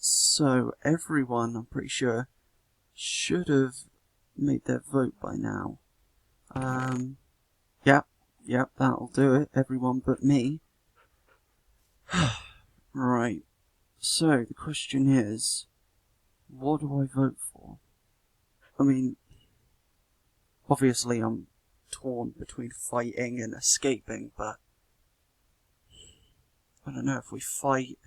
So, everyone, I'm pretty sure, should have made their vote by now. Yep, that'll do it. Everyone but me. Right. So, the question is, what do I vote for? I mean, obviously I'm torn between fighting and escaping, but I don't know, if we fight,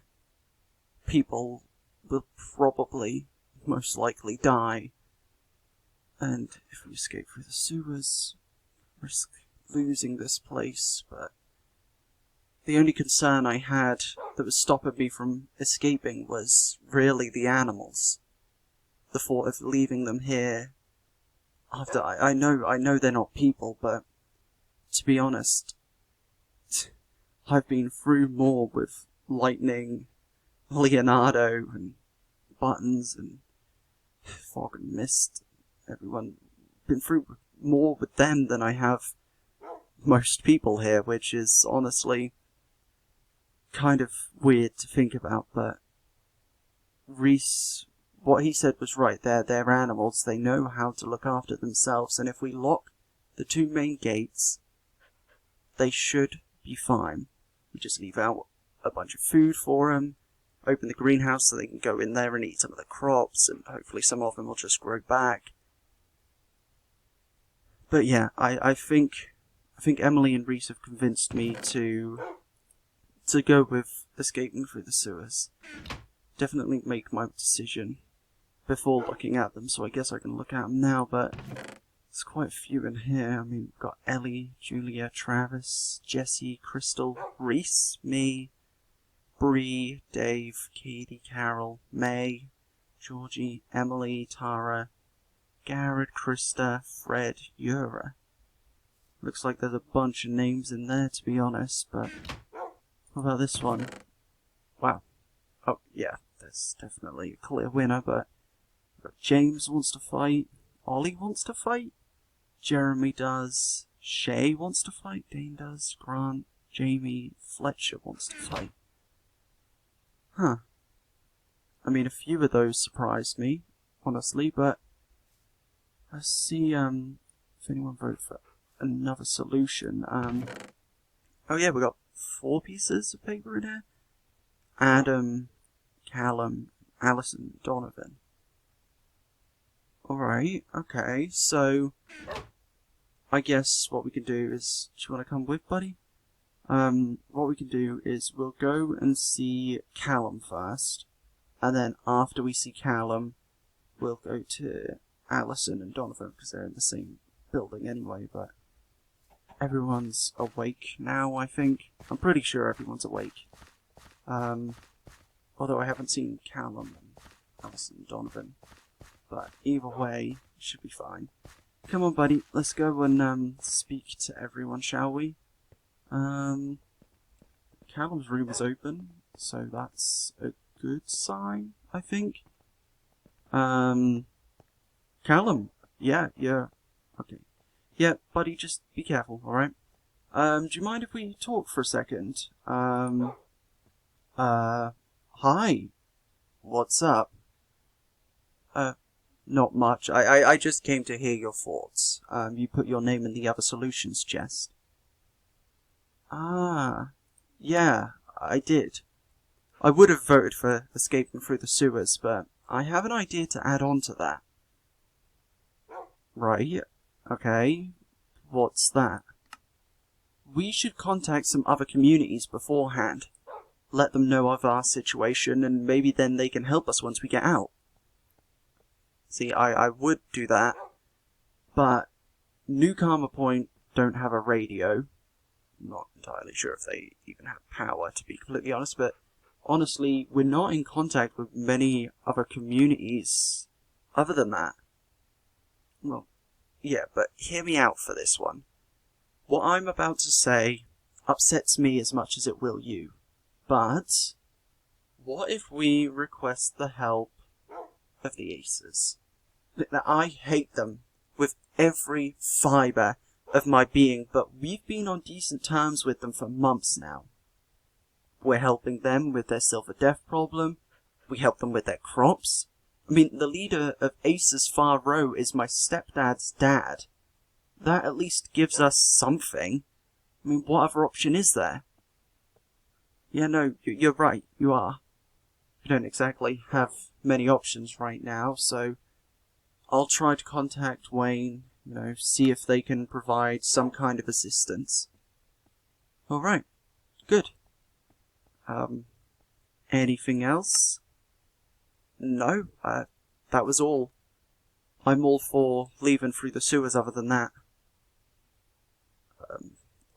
people will probably, most likely, die. And if we escape through the sewers, risk losing this place, but the only concern I had that was stopping me from escaping was really the animals. The thought of leaving them here after I know they're not people, but to be honest, I've been through more with Lightning, Leonardo, and Buttons, and Fog and Mist. Everyone been through more with them than I have most people here, which is honestly kind of weird to think about, but Reese, what he said was right. They're animals, they know how to look after themselves, and if we lock the two main gates, they should be fine. We just leave out a bunch of food for them, open the greenhouse so they can go in there and eat some of the crops, and hopefully some of them will just grow back. But yeah, I think Emily and Reese have convinced me to go with escaping through the sewers. Definitely make my decision before looking at them, so I guess I can look at them now, but there's quite a few in here. I mean, we've got Ellie, Julia, Travis, Jesse, Crystal, Reese, me, Bree, Dave, Katie, Carol, May, Georgie, Emily, Tara, Garrett, Krista, Fred, Yura. Looks like there's a bunch of names in there, to be honest, but what about this one? Wow. Oh, yeah, there's definitely a clear winner, but James wants to fight, Ollie wants to fight, Jeremy does, Shay wants to fight, Dane does, Grant, Jamie, Fletcher wants to fight. Huh. I mean, a few of those surprised me, honestly, but let's see if anyone voted for another solution. Oh yeah, we got 4 pieces of paper in here. Adam, Callum, Allison, Donovan. Alright, okay, so I guess what we can do is, do you want to come with, buddy? What we can do is we'll go and see Callum first, and then after we see Callum, we'll go to Allison and Donovan, because they're in the same building anyway, but everyone's awake now, I think. I'm pretty sure everyone's awake. Although I haven't seen Callum and Allison and Donovan. But either way, it should be fine. Come on, buddy, let's go and speak to everyone, shall we? Callum's room is open, so that's a good sign, I think. Callum, yeah, okay. Yeah, buddy, just be careful, alright? Do you mind if we talk for a second? Hi. What's up? Not much. I just came to hear your thoughts. You put your name in the other solutions chest. Ah, yeah, I did. I would have voted for escaping through the sewers, but I have an idea to add on to that. Right, okay. What's that? We should contact some other communities beforehand. Let them know of our situation, and maybe then they can help us once we get out. See, I would do that, but New Karma Point don't have a radio. I'm not entirely sure if they even have power, to be completely honest, but honestly, we're not in contact with many other communities other than that. Well, yeah, but hear me out for this one. What I'm about to say upsets me as much as it will you, but what if we request the help of the Aces? Now, I hate them with every fibre of my being, but we've been on decent terms with them for months now. We're helping them with their Silver Death problem, We help them with their crops. I mean, the leader of Ace's Far Row is my stepdad's dad. That at least gives us something. I mean, what other option is there? Yeah, no, you're right, you are. We don't exactly have many options right now, so I'll try to contact Wayne, see if they can provide some kind of assistance. Alright, good. Anything else? No, that was all. I'm all for leaving through the sewers other than that.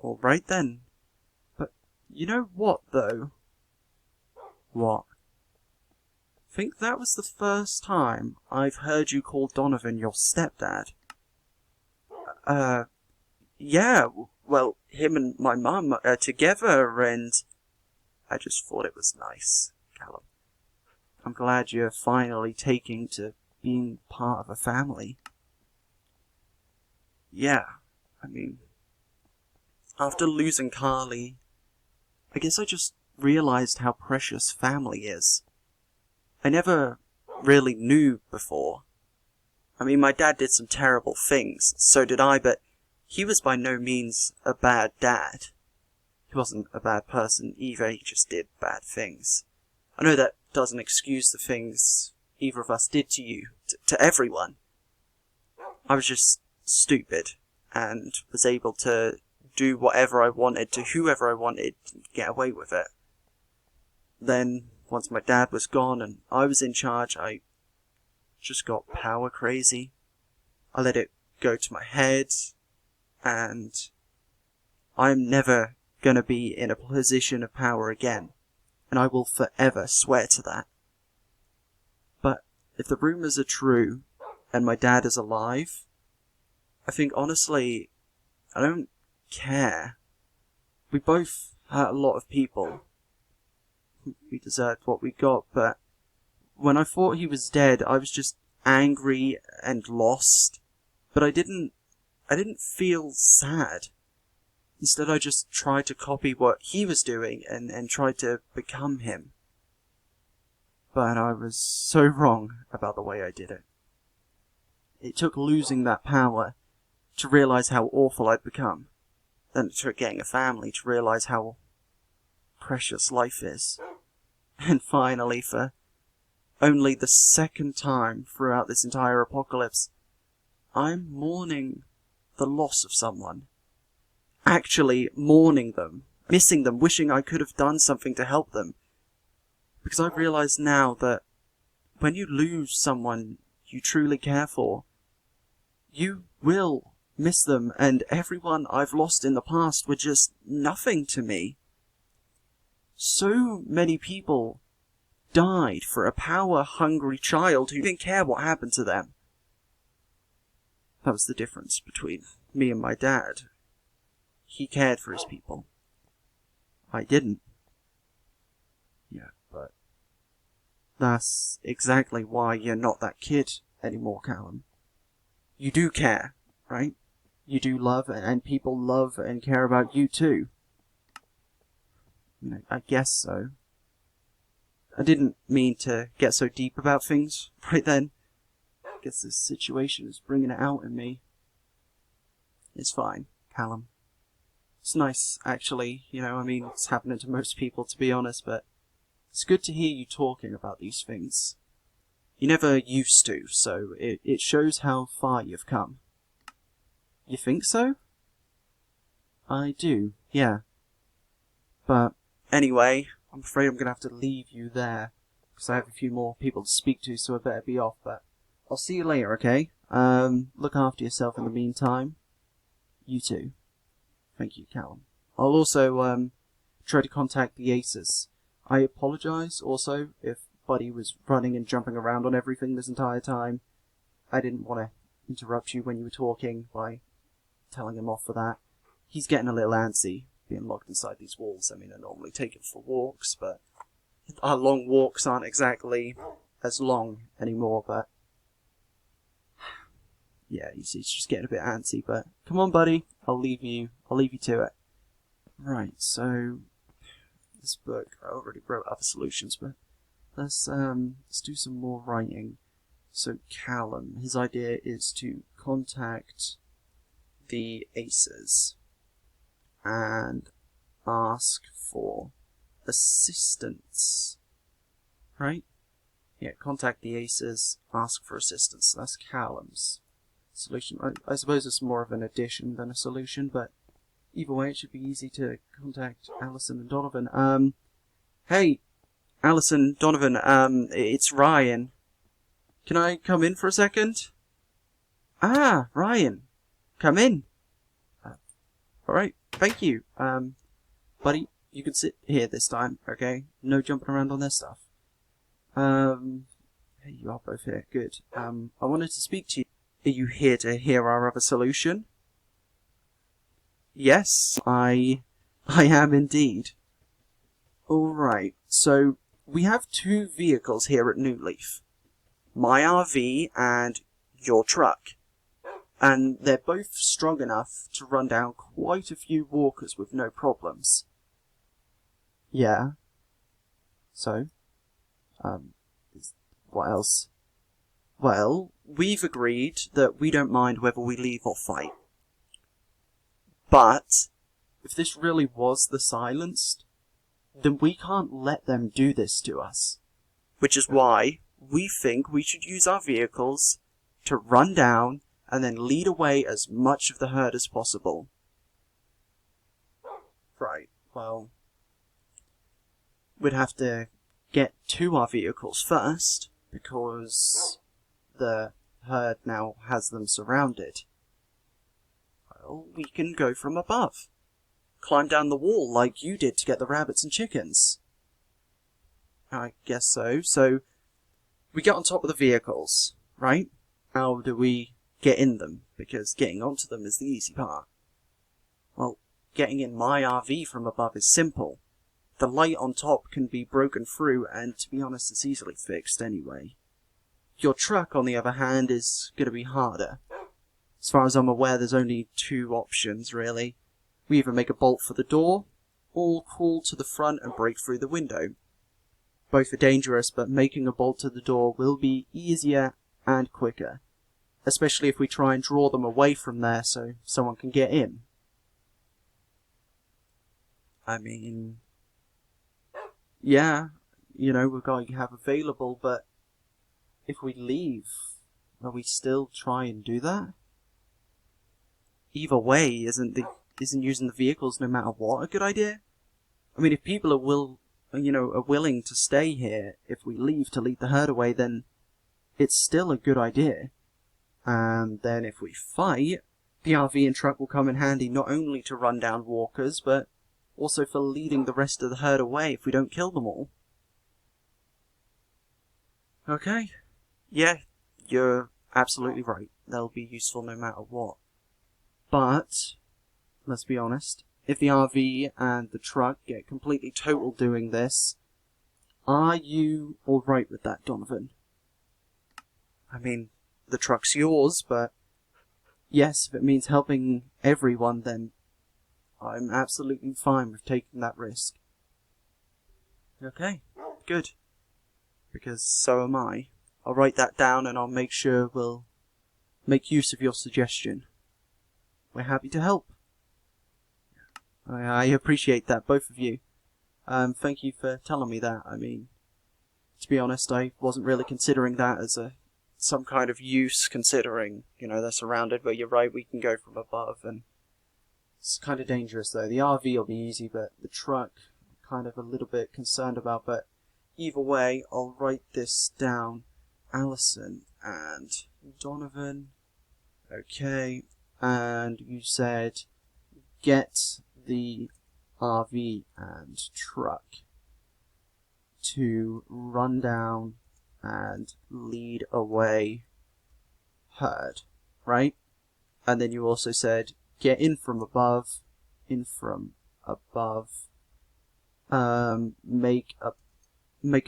Alright then. But, you know what, though? What? I think that was the first time I've heard you call Donovan your stepdad. Yeah, well, him and my mum are together, and I just thought it was nice, Callum. I'm glad you're finally taking to being part of a family. Yeah, I mean, after losing Carly, I guess I just realized how precious family is. I never really knew before. I mean, my dad did some terrible things, so did I, but he was by no means a bad dad. He wasn't a bad person either, he just did bad things. I know that doesn't excuse the things either of us did to you, to everyone. I was just stupid, and was able to do whatever I wanted to whoever I wanted and get away with it. Then, once my dad was gone and I was in charge, I just got power crazy. I let it go to my head, and I'm never gonna be in a position of power again, and I will forever swear to that. But if the rumours are true, and my dad is alive, I think honestly, I don't care. We both hurt a lot of people. We deserved what we got, but when I thought he was dead, I was just angry and lost. But I didn't feel sad. Instead, I just tried to copy what he was doing and tried to become him. But I was so wrong about the way I did it. It took losing that power to realize how awful I'd become. Then it took getting a family to realize how precious life is. And finally, for only the second time throughout this entire apocalypse, I'm mourning the loss of someone. Actually mourning them, missing them, wishing I could have done something to help them. Because I've realized now that when you lose someone you truly care for, you will miss them, and everyone I've lost in the past were just nothing to me. So many people died for a power-hungry child who didn't care what happened to them. That was the difference between me and my dad. He cared for his people. I didn't. Yeah, but that's exactly why you're not that kid anymore, Callum. You do care, right? You do love, and people love and care about you too. I guess so. I didn't mean to get so deep about things right then. I guess this situation is bringing it out in me. It's fine, Callum. It's nice, actually, it's happening to most people, to be honest, but it's good to hear you talking about these things. You never used to, so it shows how far you've come. You think so? I do, yeah. But anyway, I'm afraid I'm going to have to leave you there, because I have a few more people to speak to, so I better be off, but I'll see you later, okay? Look after yourself in the meantime. You too. Thank you, Callum. I'll also, try to contact the Aces. I apologise, also, if Buddy was running and jumping around on everything this entire time. I didn't want to interrupt you when you were talking by telling him off for that. He's getting a little antsy, being locked inside these walls. I normally take him for walks, but our long walks aren't exactly as long anymore, but yeah, he's just getting a bit antsy, but come on, buddy, I'll leave you to it. Right, so this book, I already wrote other solutions, but let's do some more writing. So Callum, his idea is to contact the Aces and ask for assistance, right? Yeah, contact the Aces, ask for assistance. That's Callum's solution. I suppose it's more of an addition than a solution, but either way it should be easy to contact Alison and Donovan. Hey, Alison, Donovan, it's Ryan. Can I come in for a second? Ah, Ryan, come in. Alright, thank you. Buddy, you can sit here this time, okay? No jumping around on their stuff. Hey, you are both here, good. I wanted to speak to you. Are you here to hear our other solution? Yes, I am indeed. Alright, so we have two vehicles here at New Leaf. My RV and your truck. And they're both strong enough to run down quite a few walkers with no problems. Yeah. So? What else? Well, we've agreed that we don't mind whether we leave or fight. But, if this really was the Silenced, then we can't let them do this to us. Which is why we think we should use our vehicles to run down and then lead away as much of the herd as possible. Right, well, we'd have to get to our vehicles first, because the herd now has them surrounded. Well, we can go from above. Climb down the wall like you did to get the rabbits and chickens. I guess so. So, we get on top of the vehicles, right? How do we get in them? Because getting onto them is the easy part. Well, getting in my RV from above is simple. The light on top can be broken through, and to be honest, it's easily fixed anyway. Your truck, on the other hand, is going to be harder. As far as I'm aware, there's only two options, really. We either make a bolt for the door, or crawl to the front and break through the window. Both are dangerous, but making a bolt to the door will be easier and quicker. Especially if we try and draw them away from there so someone can get in. I mean, yeah, you know, we've got to have available, but if we leave, will we still try and do that? Either way, isn't using the vehicles no matter what a good idea? I mean, if people are willing to stay here, if we leave to lead the herd away, then it's still a good idea. And then if we fight, the RV and truck will come in handy not only to run down walkers, but also for leading the rest of the herd away if we don't kill them all. Okay. Yeah, you're absolutely right. They'll be useful no matter what. But, let's be honest, if the RV and the truck get completely total doing this, are you alright with that, Donovan? I mean, the truck's yours, but yes, if it means helping everyone, then I'm absolutely fine with taking that risk. Okay, good. Because so am I. I'll write that down and I'll make sure we'll make use of your suggestion. We're happy to help. I appreciate that, both of you. Thank you for telling me that. I mean, to be honest, I wasn't really considering that as some kind of use, considering, they're surrounded, but you're right, we can go from above, and it's kind of dangerous though. The RV will be easy, but the truck, I'm kind of a little bit concerned about, but either way, I'll write this down. Alison and Donovan. Okay, and you said get the RV and truck to run down and lead away herd, right? And then you also said get in from above, make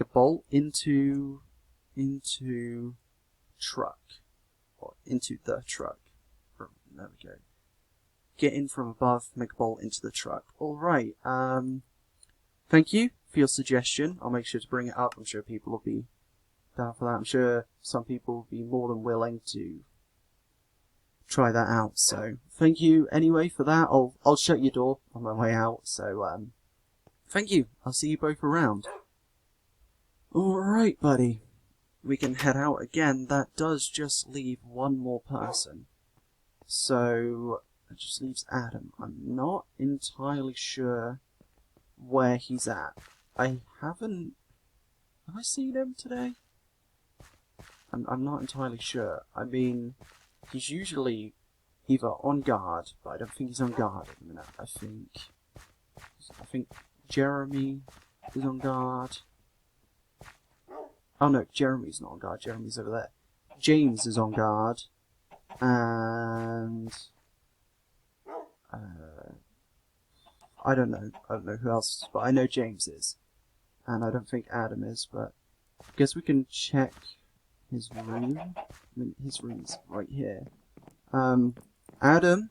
a bolt into truck, or into the truck. There we go. Get in from above, make a bolt into the truck. Alright, thank you for your suggestion. I'll make sure to bring it up. I'm sure people will be down for that. I'm sure some people will be more than willing to try that out. So thank you anyway for that. I'll shut your door on my way out. So thank you. I'll see you both around. Alright, buddy. We can head out again. That does just leave one more person. So that just leaves Adam. I'm not entirely sure where he's at. Have I seen him today? I'm not entirely sure. I mean, he's usually either on guard, but I don't think he's on guard at the minute. I think Jeremy is on guard. Oh no, Jeremy's not on guard. Jeremy's over there. James is on guard, and I don't know who else is, but I know James is, and I don't think Adam is. But I guess we can check his room. I mean, his room's right here. Adam,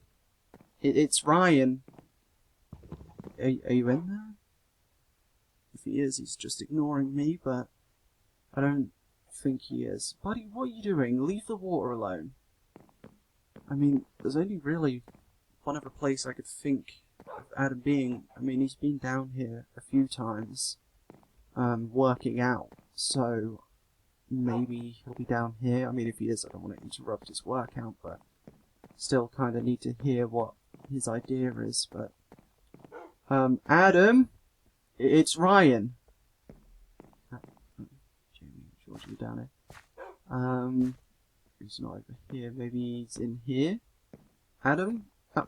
it's Ryan. Are you in there? If he is, he's just ignoring me, but I don't think he is. Buddy, what are you doing? Leave the water alone. I mean, there's only really one other place I could think of Adam being. I mean, he's been down here a few times, working out, so maybe he'll be down here. I mean, if he is, I don't want to interrupt his workout, but still kind of need to hear what his idea is. But Adam, it's Ryan. George, you down here. He's not over here. Maybe he's in here. Adam. Oh,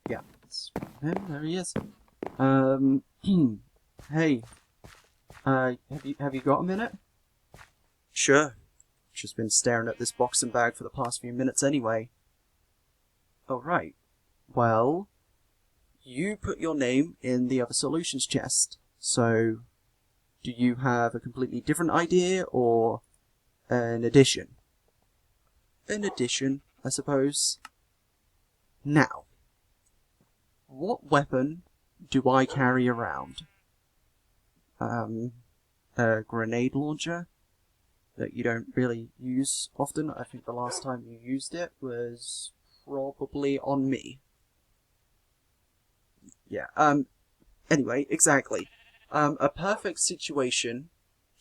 yeah, it's him. There he is. Hey. Have you got a minute? Sure. Just been staring at this boxing bag for the past few minutes anyway. Oh, right. Well, you put your name in the other solutions chest. So, do you have a completely different idea, or an addition? An addition, I suppose. Now, what weapon do I carry around? A grenade launcher that you don't really use often. I think the last time you used it was probably on me. Yeah, anyway, exactly. A perfect situation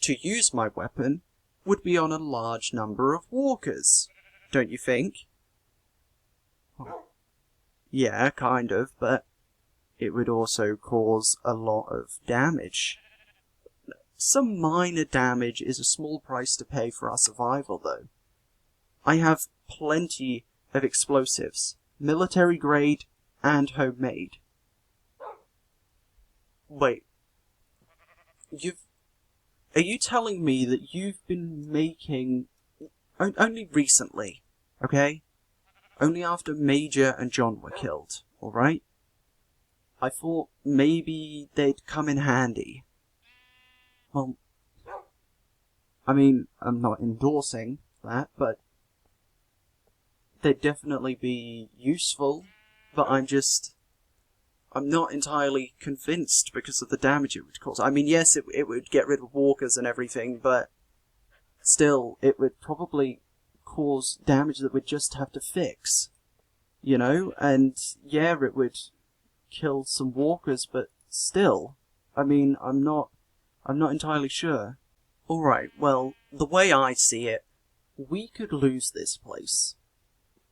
to use my weapon would be on a large number of walkers, don't you think? Yeah, kind of, but it would also cause a lot of damage. Some minor damage is a small price to pay for our survival, though. I have plenty of explosives, military grade and homemade. Wait. Are you telling me that you've been making... Only recently, okay? Only after Major and John were killed, alright? I thought maybe they'd come in handy. Well, I mean, I'm not endorsing that, but they'd definitely be useful, but I'm not entirely convinced because of the damage it would cause. I mean, yes, it would get rid of walkers and everything, but still, it would probably cause damage that we'd just have to fix, you know? And yeah, it would kill some walkers, but still, I mean, I'm not entirely sure. Alright, well, the way I see it, we could lose this place.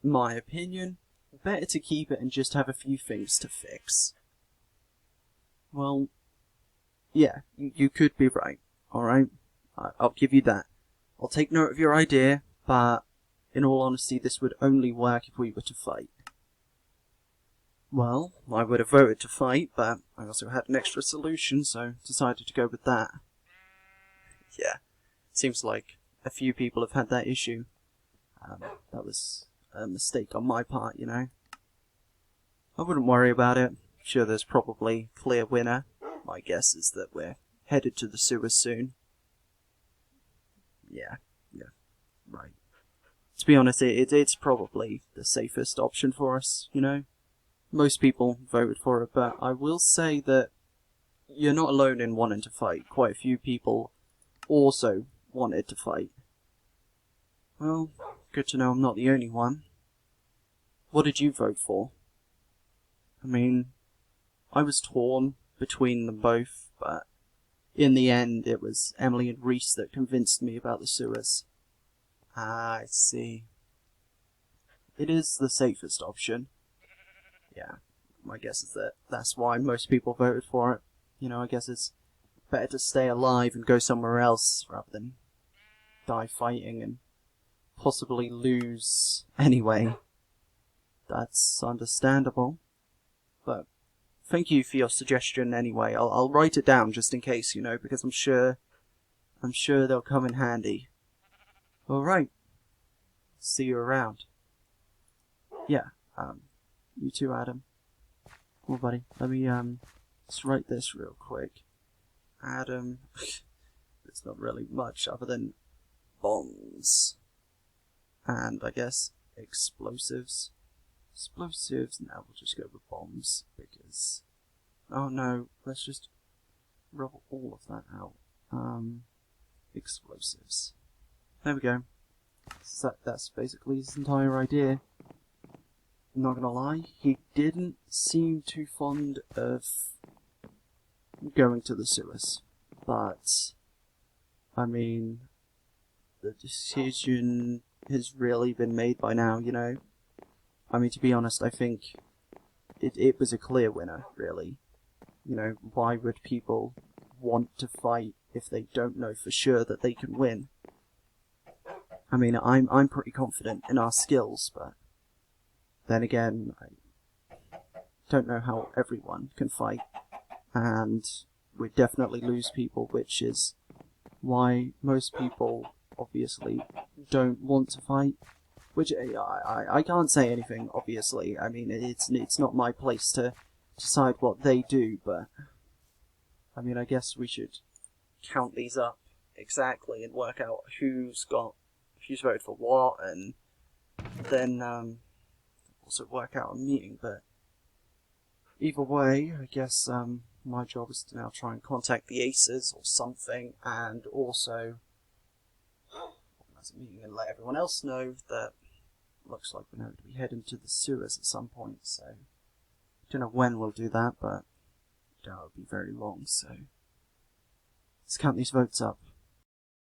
My opinion, better to keep it and just have a few things to fix. Well, yeah, you could be right, alright? I'll give you that. I'll take note of your idea, but in all honesty, this would only work if we were to fight. Well, I would have voted to fight, but I also had an extra solution, so decided to go with that. Yeah, seems like a few people have had that issue. That was a mistake on my part, you know. I wouldn't worry about it. Sure, there's probably a clear winner. My guess is that we're headed to the sewers soon. Yeah, right. To be honest, it's probably the safest option for us, you know. Most people voted for it, but I will say that you're not alone in wanting to fight. Quite a few people also wanted to fight. Well, good to know I'm not the only one. What did you vote for? I mean, I was torn between them both, but in the end it was Emily and Reese that convinced me about the sewers. Ah, I see. It is the safest option. Yeah, my guess is that that's why most people voted for it. You know, I guess it's better to stay alive and go somewhere else rather than die fighting and possibly lose anyway. That's understandable. But thank you for your suggestion anyway. I'll write it down just in case, you know, because I'm sure they'll come in handy. Alright. See you around. Yeah, you too, Adam. Well, buddy, let me, just write this real quick. Adam, there's not really much other than bombs. And, I guess, explosives. Explosives, now we'll just go with bombs, because... Oh no, let's just rub all of that out. Explosives. There we go. So that's basically his entire idea. Not gonna lie, he didn't seem too fond of going to the sewers. But, I mean, the decision has really been made by now, you know? I mean, to be honest, I think it was a clear winner, really. You know, why would people want to fight if they don't know for sure that they can win? I mean, I'm pretty confident in our skills, but then again, I don't know how everyone can fight, and we definitely lose people, which is why most people obviously don't want to fight. Which I can't say anything, obviously. I mean, it's not my place to decide what they do, but I mean, I guess we should count these up exactly and work out who's voted for what, and then also work out a meeting. But either way, I guess my job is to now try and contact the Aces or something, and also organise a meeting and let everyone else know that looks like we're going to be heading to the sewers at some point. So don't know when we'll do that, but I doubt it'll be very long. So let's count these votes up.